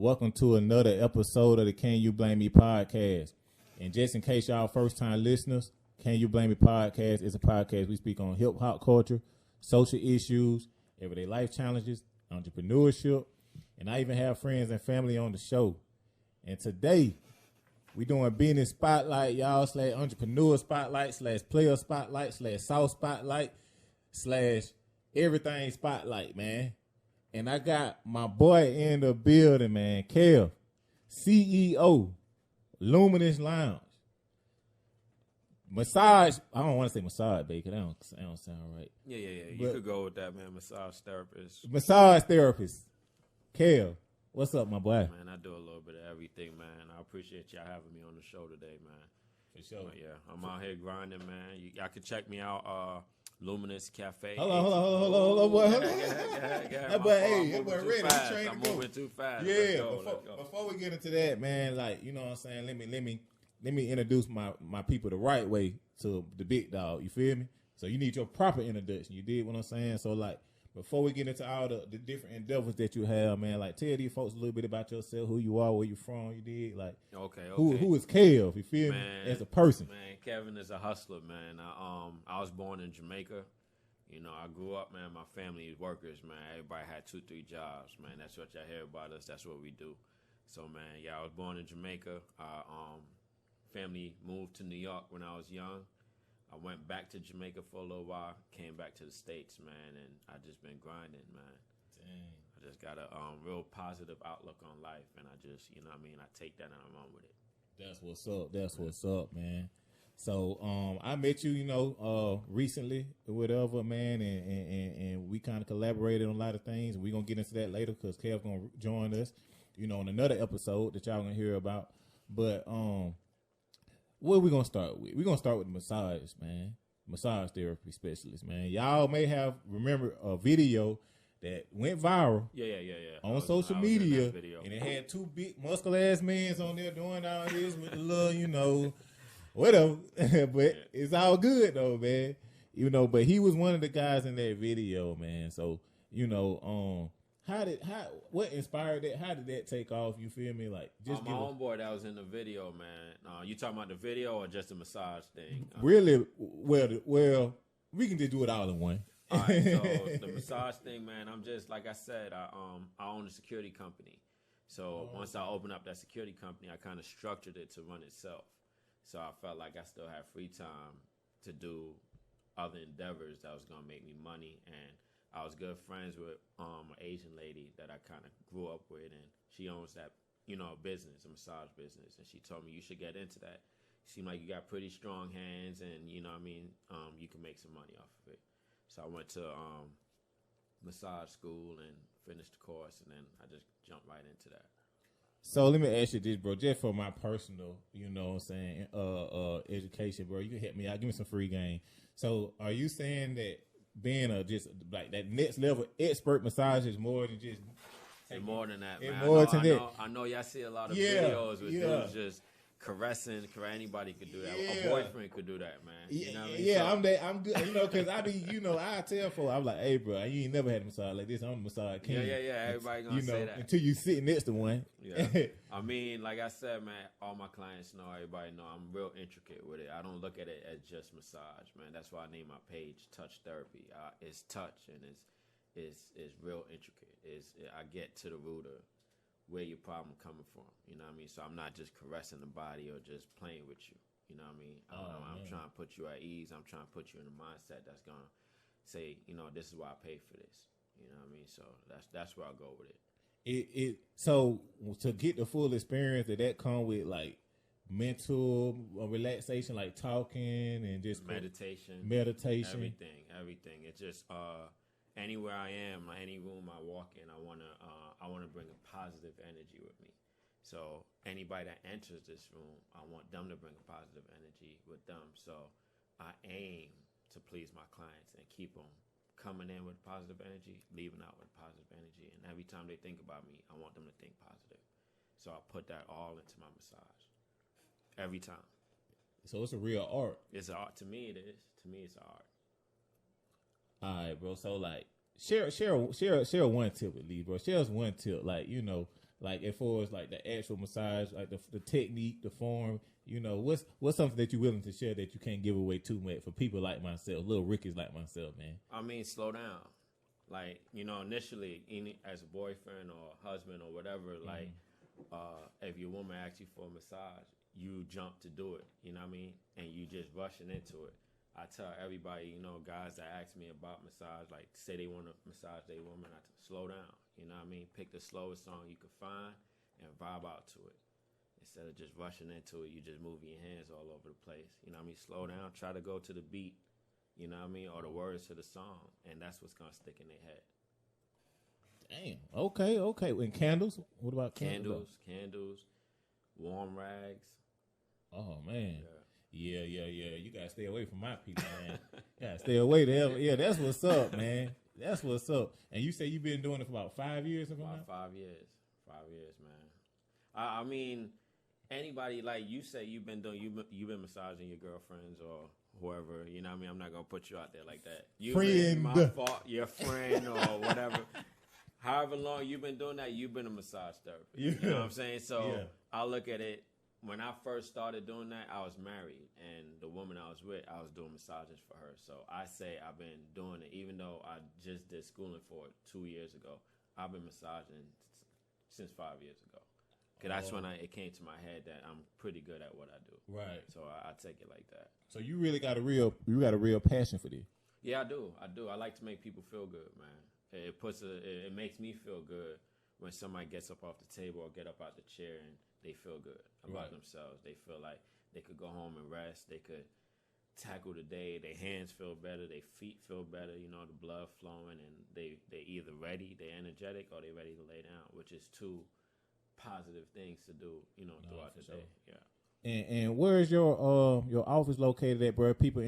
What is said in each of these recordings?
Welcome to another episode of the Can You Blame Me podcast. And just in case y'all first time listeners, Can You Blame Me podcast is a podcast we speak on hip hop culture, social issues, everyday life challenges, entrepreneurship, and I even have friends and family on the show. And today we doing business spotlight, y'all, / entrepreneur spotlight / player spotlight / sauce spotlight / everything spotlight, man. And I got my boy in the building, man, Kev, CEO, Luminous Lounge. Massage, I don't want to say massage, baby, because that don't sound right. Yeah. You could go with that, man. Massage therapist. Massage therapist. Kev, what's up, my boy? Man, I do a little bit of everything, man. I appreciate y'all having me on the show today, man. For sure. But yeah, I'm out here grinding, man. Y'all can check me out, Luminous Cafe. Hold on, boy. That boy, that boy ready. He's trained to I'm go. moving too fast. Yeah, before we get into that, man, like, you know what I'm saying, let me introduce my people the right way to the big dog, you feel me? So you need your proper introduction, you dig what I'm saying? So, like, before we get into all the different endeavors that you have, man, like, tell these folks a little bit about yourself, who you are, where you from, you dig? Like, okay. Who is Kev, you feel me, as a person? Man, Kevin is a hustler, man. I was born in Jamaica. You know, I grew up, man, my family is workers, man. Everybody had 2-3 jobs, man. That's what y'all hear about us. That's what we do. So, man, yeah, I was born in Jamaica. Family moved to New York when I was young. I went back to Jamaica for a little while, came back to the States, man, and I just been grinding, man. Dang. I just got a real positive outlook on life, and I just, you know what I mean, I take that and I run with it. That's what's up. That's what's up, man. So I met you, you know, recently or whatever, man, and we kind of collaborated on a lot of things. We're going to get into that later because Kev's going to join us, you know, in another episode that y'all going to hear about. But what are we going to start with? We're going to start with the massage, man. Massage therapy specialist, man. Y'all may have remembered a video that went viral on social media, and it had 2 big muscle-ass men on there doing all this with the little, you know, whatever. But it's all good, though, man. You know, but he was one of the guys in that video, man. So, you know, what inspired that? How did that take off? You feel me? Like, just my homeboy that was in the video, man. You talking about the video or just the massage thing? Really? Well, we can just do it all in one. All right, so the massage thing, man. I'm just, like I said, I own a security company. So once I opened up that security company, I kind of structured it to run itself. So I felt like I still had free time to do other endeavors that was gonna make me money, and I was good friends with an Asian lady that I kind of grew up with, and she owns that, you know, business, a massage business, and she told me you should get into that. Seemed like you got pretty strong hands, and you know what I mean, you can make some money off of it. So I went to massage school and finished the course, and then I just jumped right into that. So let me ask you this, bro, just for my personal, you know what I'm saying, education, bro. You can help me out. Give me some free game. So are you saying that being just like that next level expert massage is more than just... It's more than that, man. I know y'all see a lot of videos with dudes just caressing. Anybody could do that. A boyfriend could do that, man. You know what I mean? Yeah, so, I'm good. You know, because I be, you know, I tell folks, I'm like, hey, bro, you ain't never had a massage like this. I'm a massage king. Yeah. Everybody gonna say that until you sit next to one. Yeah. I mean, like I said, man, all my clients know, everybody know, I'm real intricate with it. I don't look at it as just massage, man. That's why I named my page Touch Therapy. It's touch, and it's real intricate. I get to the root of where your problem coming from. You know what I mean? So I'm not just caressing the body or just playing with you. You know what I mean? I'm trying to put you at ease. I'm trying to put you in a mindset that's going to say, you know, this is why I pay for this. You know what I mean? So that's where I go with it. So to get the full experience, that come with like mental relaxation, like talking and just meditation, everything. It's just anywhere I am, any room I walk in, I wanna bring a positive energy with me. So anybody that enters this room, I want them to bring a positive energy with them. So I aim to please my clients and keep them coming in with positive energy, leaving out with positive energy. And every time they think about me, I want them to think positive. So I put that all into my massage every time. So it's a real art. It's an art. To me, it is. To me, it's an art. All right, bro. So like, share one tip with Lee, bro. Share us one tip, like, you know, like as far as like the actual massage, like the technique, the form. You know, what's something that you're willing to share that you can't give away too much for people like myself, little rickies like myself, man? I mean, slow down. Like, you know, initially, as a boyfriend or husband or whatever, like, if your woman asks you for a massage, you jump to do it. You know what I mean? And you just rushing into it. I tell everybody, you know, guys that ask me about massage, like say they want to massage their woman, slow down. You know what I mean? Pick the slowest song you can find and vibe out to it. Instead of just rushing into it, you just move your hands all over the place. You know what I mean? Slow down. Try to go to the beat. You know what I mean? Or the words to the song. And that's what's going to stick in their head. Damn. Okay. And candles? What about candles? Candles, warm rags. Oh, man. Yeah. You got to stay away from my people, man. You got to stay away there. Yeah, that's what's up, man. That's what's up. And you say you've been doing it for about 5 years? About 5 years. 5 years, man. I mean, anybody, like you say you've been massaging your girlfriends or whoever, you know what I mean? I'm not going to put you out there like that. You've been my fault, your friend or whatever. However long you've been doing that, you've been a massage therapist. Yeah. You know what I'm saying? So I look at it, when I first started doing that, I was married. And the woman I was with, I was doing massages for her. So I say I've been doing it, even though I just did schooling for it 2 years ago. I've been massaging since 5 years ago. Because that's when it came to my head that I'm pretty good at what I do. Right. So I take it like that. So you really got a real passion for this. Yeah, I do. I like to make people feel good, man. It makes me feel good when somebody gets up off the table or get up out the chair and they feel good about themselves. They feel like they could go home and rest. They could tackle the day. Their hands feel better. Their feet feel better. You know, the blood flowing, and they either ready, they energetic, or they ready to lay down, which is two positive things to do, you know, throughout the day. Yeah. And where is your office located at, bro? People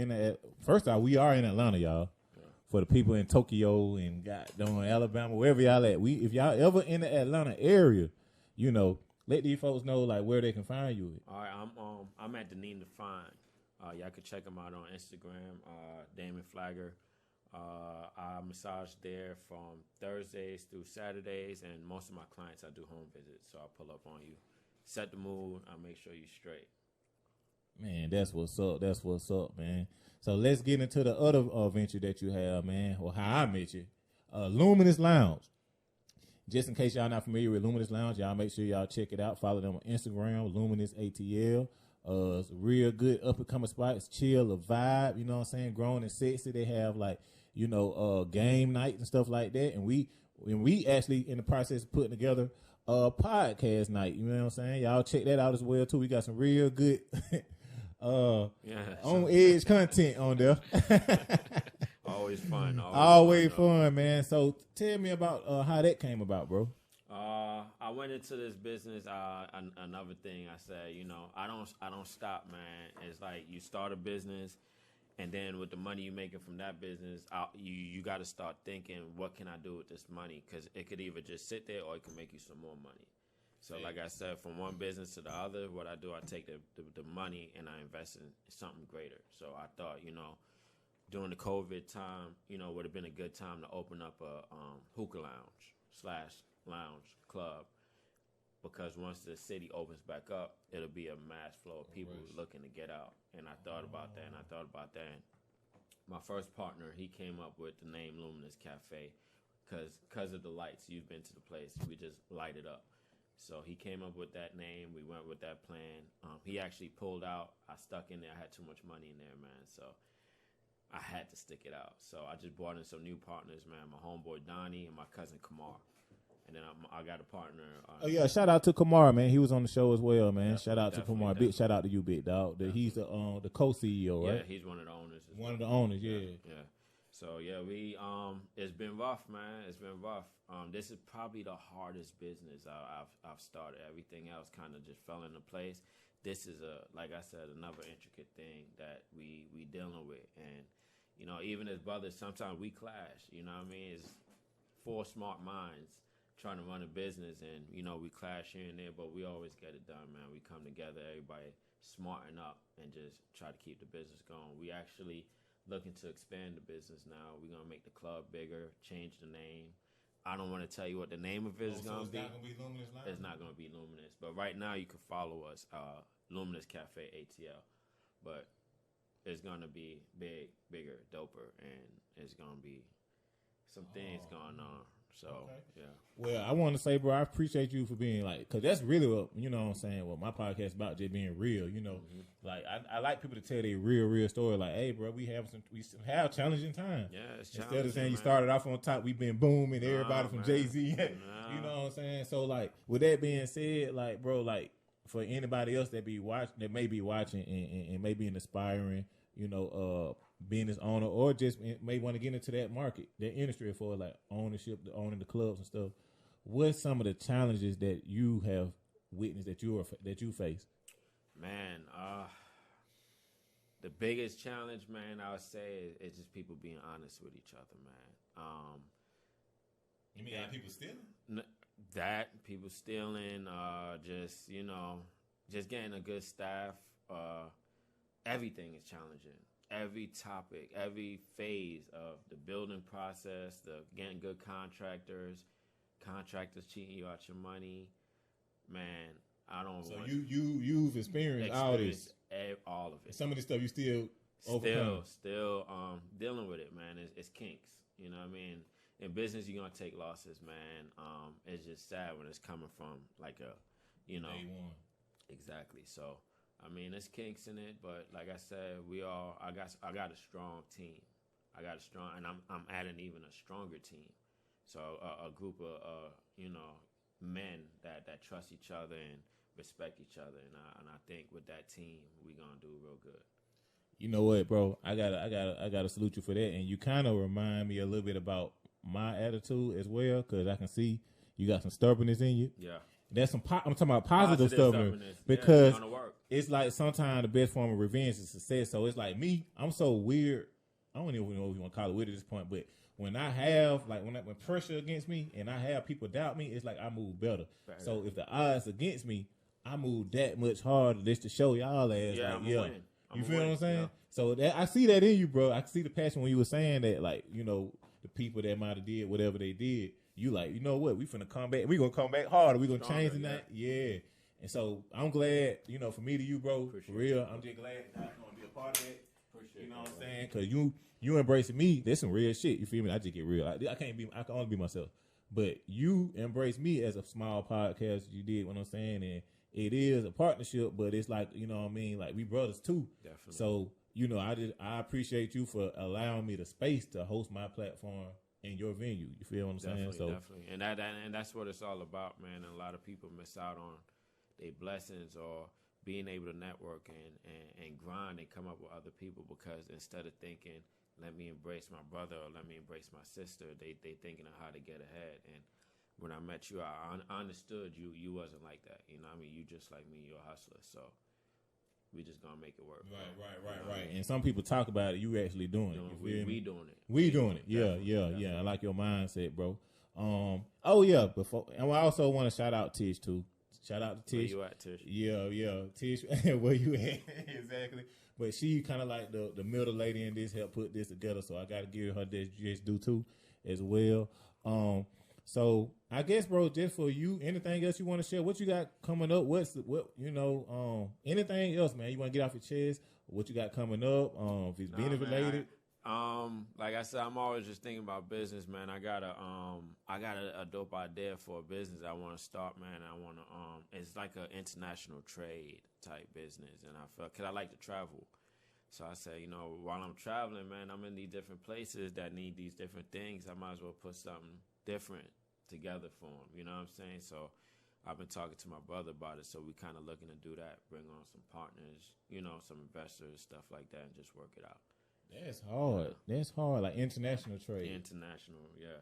first off, we are in Atlanta, y'all. Yeah. For the people in Tokyo and Alabama, wherever y'all at, if y'all ever in the Atlanta area, you know, let these folks know like where they can find you. All right, I'm at the Name to Find. Y'all can check them out on Instagram, Damon Flagger. I massage there from Thursdays through Saturdays, and most of my clients I do home visits, so I'll pull up on you, set the mood, I'll make sure you're straight. Man, that's what's up, man. So let's get into the other venture that you have, man, or how I met you, Luminous Lounge. Just in case y'all not familiar with Luminous Lounge, y'all make sure y'all check it out. Follow them on Instagram, Luminous ATL. It's a real good up and coming spot. It's chill, a vibe, you know what I'm saying? Grown and sexy. They have like, you know, game nights and stuff like that. And we actually in the process of putting together a podcast night. You know what I'm saying? Y'all check that out as well too. We got some real good on edge content on there. Always fun. Always fun, man. So tell me about how that came about, bro. I went into this business. Another thing I said, you know, I don't stop, man. It's like you start a business, and then with the money you're making from that business, you got to start thinking, what can I do with this money? Because it could either just sit there or it can make you some more money. So like I said, from one business to the other, what I do, I take the money and I invest in something greater. So I thought, you know, during the COVID time, you know, would have been a good time to open up a hookah lounge/lounge club, because once the city opens back up, it'll be a mass flow of people looking to get out. And I thought about that, and my first partner, he came up with the name Luminous Cafe because of the lights. You've been to the place. We just light it up. So he came up with that name. We went with that plan. He actually pulled out. I stuck in there. I had too much money in there, man. So I had to stick it out. So I just brought in some new partners, man. My homeboy Donnie and my cousin Kamar. And then I got a partner. Oh yeah, shout out to Kamar, man. He was on the show as well, man. Shout out to Kamar. Definitely. Big shout out to you, big dog. He's the co-CEO, right? Yeah, he's one of the owners. One of the owners, yeah. Yeah. So yeah, we it's been rough, man. It's been rough. This is probably the hardest business I've started. Everything else kind of just fell into place. This is like I said, another intricate thing that we dealing with, and you know, even as brothers, sometimes we clash. You know what I mean? It's four smart minds trying to run a business, and you know, we clash here and there, but we always get it done, man. We come together, everybody smarten up, and just try to keep the business going. We actually looking to expand the business now. We're gonna make the club bigger, change the name. I don't want to tell you what the name of it is gonna be. Not gonna be Luminous Line? It's not gonna be Luminous, but right now you can follow us, Luminous Cafe ATL. But it's gonna be bigger, doper, and it's gonna be some things going on. So, yeah. Well, I want to say, bro, I appreciate you for being like, because that's really what, you know what I'm saying, what my podcast is about, just being real, you know. Like, I like people to tell their real story. Like, hey, bro, we have challenging times. Yeah, it's challenging. Instead of saying you started off on top, we've been booming, everybody from Jay-Z. You know what I'm saying? So, like, with that being said, like, bro, like, for anybody else that may be watching and may be an aspiring, you know, business owner, or just may want to get into that market, that industry for like ownership, owning the clubs and stuff. What's some of the challenges that you have witnessed that you face? Man, the biggest challenge, man, I would say is just people being honest with each other, man. You mean people stealing? That people stealing, just, you know, just getting a good staff. Everything is challenging. Every topic, every phase of the building process, the getting good contractors cheating you out your money, man. I don't. So you've experienced all this, all of it. Some of this stuff you still dealing with it, man. It's kinks. You know what I mean? In business, you're gonna take losses, man. It's just sad when it's coming from like a, you know, day one. Exactly. So. I mean, there's kinks in it, but like I said, I got a strong team. I got a strong, and I'm adding even a stronger team. So a group of you know, men that trust each other and respect each other, and I think with that team, we're gonna do real good. You know what, bro? I gotta salute you for that, and you kind of remind me a little bit about my attitude as well, because I can see you got some stubbornness in you. Yeah. That's I'm talking about positive stubbornness because it's like sometimes the best form of revenge is success. So it's like me, I'm so weird. I don't even know if you want to call it weird at this point, but when I have like when pressure against me and I have people doubt me, it's like I move better. Right. So if the odds against me, I move that much harder just to show y'all ass. Yeah, like, you feel what I'm saying? Yeah. So that I see that in you, bro. I can see the passion when you were saying that, like, you know, the people that might have did whatever they did. You like, you know what? We finna come back. We gonna come back harder. We gonna change the night. Yeah. And so I'm glad, you know, for me to you, bro, for real. I'm just glad that I'm gonna be a part of that. You know what I'm saying? Cause you embracing me. There's some real shit. You feel me? I just get real. I can only be myself. But you embrace me as a small podcast. You did what I'm saying, and it is a partnership. But it's like, you know what I mean? Like we brothers too. Definitely. So you know, I appreciate you for allowing me the space to host my platform in your venue. You feel what I'm saying? So definitely. And that's what it's all about, man. And a lot of people miss out on their blessings or being able to network and grind and come up with other people, because instead of thinking, let me embrace my brother or let me embrace my sister, they thinking of how to get ahead. And when I met you, I understood you wasn't like that. You know what I mean? You just like me, you're a hustler. So we just gonna make it work. Right. And some people talk about it. You actually doing it. We doing it. We doing it. Yeah. I like your mindset, bro. Oh yeah. And I also want to shout out Tish too. Shout out to Tish. Where you at, Tish? Yeah. Tish, where you at? Exactly. But she kind of like the middle lady in this, helped put this together. So I got to give her this just due too as well. So I guess, bro, just for you, anything else you want to share? What you got coming up? Anything else, man? You want to get off your chest? What you got coming up? If it's business related. Like I said, I'm always just thinking about business, man. I got a dope idea for a business I want to start, man. I want to it's like an international trade type business, and because I like to travel. So I said, you know, while I'm traveling, man, I'm in these different places that need these different things. I might as well put something different together for them. You know what I'm saying? So I've been talking to my brother about it. So we kind of looking to do that, bring on some partners, you know, some investors, stuff like that, and just work it out. That's hard. That's hard. Like international trade. International, yeah.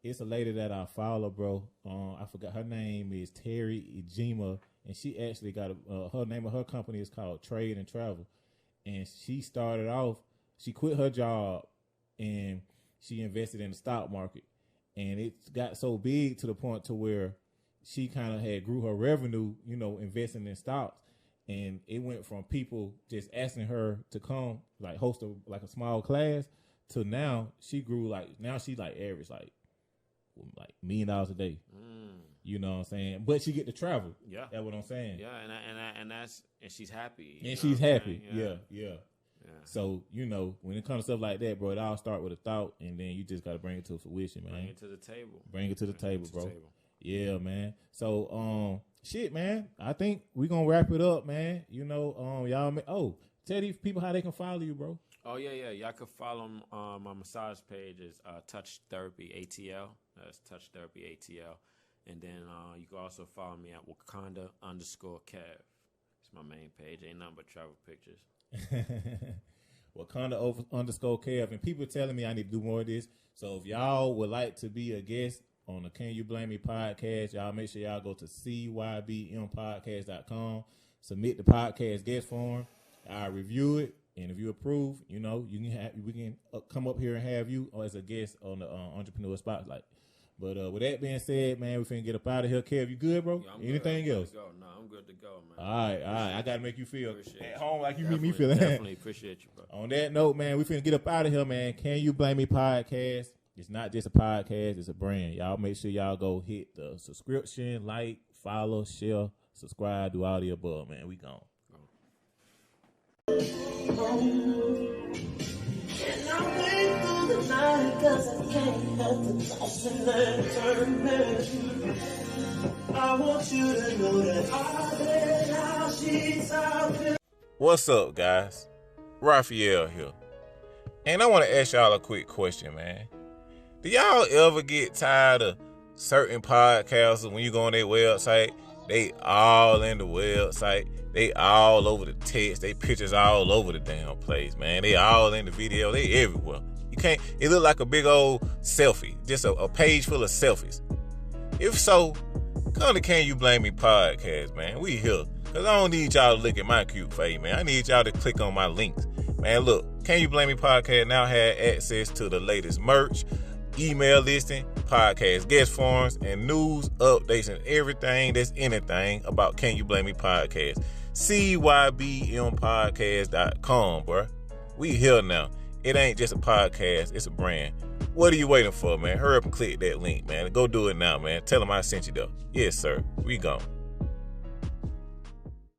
It's a lady that I follow, bro. I forgot her name is Terry Ejima, and she actually got her name of her company is called Trade and Travel, and she started off. She quit her job and she invested in the stock market, and it got so big to the point to where she kind of had grew her revenue, you know, investing in stocks, and it went from people just asking her to come like host a small class to now she grew now she like average like $1 million a day. You know what I'm saying? But she get to travel. Yeah, that's what I'm saying. Yeah, and she's happy. And she's happy. Yeah. So you know, when it comes to stuff like that, bro, it all start with a thought, and then you just got to bring it to fruition, man. Bring it to the table. Bring it to the table, bro. Yeah, man. So shit, man. I think we gonna wrap it up, man. You know, y'all. Tell these people how they can follow you, bro. Oh yeah. Y'all can follow my massage page is Touch Therapy ATL. That's Touch Therapy ATL, and then you can also follow me at Wakanda_Kev. It's my main page. Ain't nothing but travel pictures. Wakanda_Kev, and people telling me I need to do more of this. So if y'all would like to be a guest on the Can You Blame Me podcast, y'all make sure y'all go to cybmpodcast.com, submit the podcast guest form. I review it, and if you approve, you know, we can come up here and have you as a guest on the Entrepreneur Spotlight. But with that being said, man, we finna get up out of here. Kev, you good, bro? Yeah, Anything else? No, I'm good to go, man. All right. I gotta make you feel at home like you definitely, make me feel. Definitely appreciate you, bro. On that note, man, we finna get up out of here, man. Can You Blame Me podcast? It's not just a podcast; it's a brand. Y'all make sure y'all go hit the subscription, like, follow, share, subscribe, do all the above, man. We gone. And I wait through the night 'cause I can't help the toss and turn, man. I want you to know that I've been how she's out there. What's up, guys? Raphael here. And I want to ask y'all a quick question, man. Do y'all ever get tired of certain podcasts when you go on their website? They all in the website. They all over the text. They pictures all over the damn place, man. They all in the video. They everywhere. You can't. It look like a big old selfie. Just a page full of selfies. If so, come to Can You Blame Me podcast, man. We here. Because I don't need y'all to look at my cute face, man. I need y'all to click on my links. Man, look. Can You Blame Me podcast now have access to the latest merch, email listing, podcast guest forms, and news updates and everything that's anything about Can You Blame Me podcast. cybmpodcast.com, bro. We here now. It ain't just a podcast, it's a brand. What are you waiting for, man? Hurry up and click that link, man. Go do it now, man. Tell them I sent you though. Yes, sir. We gone.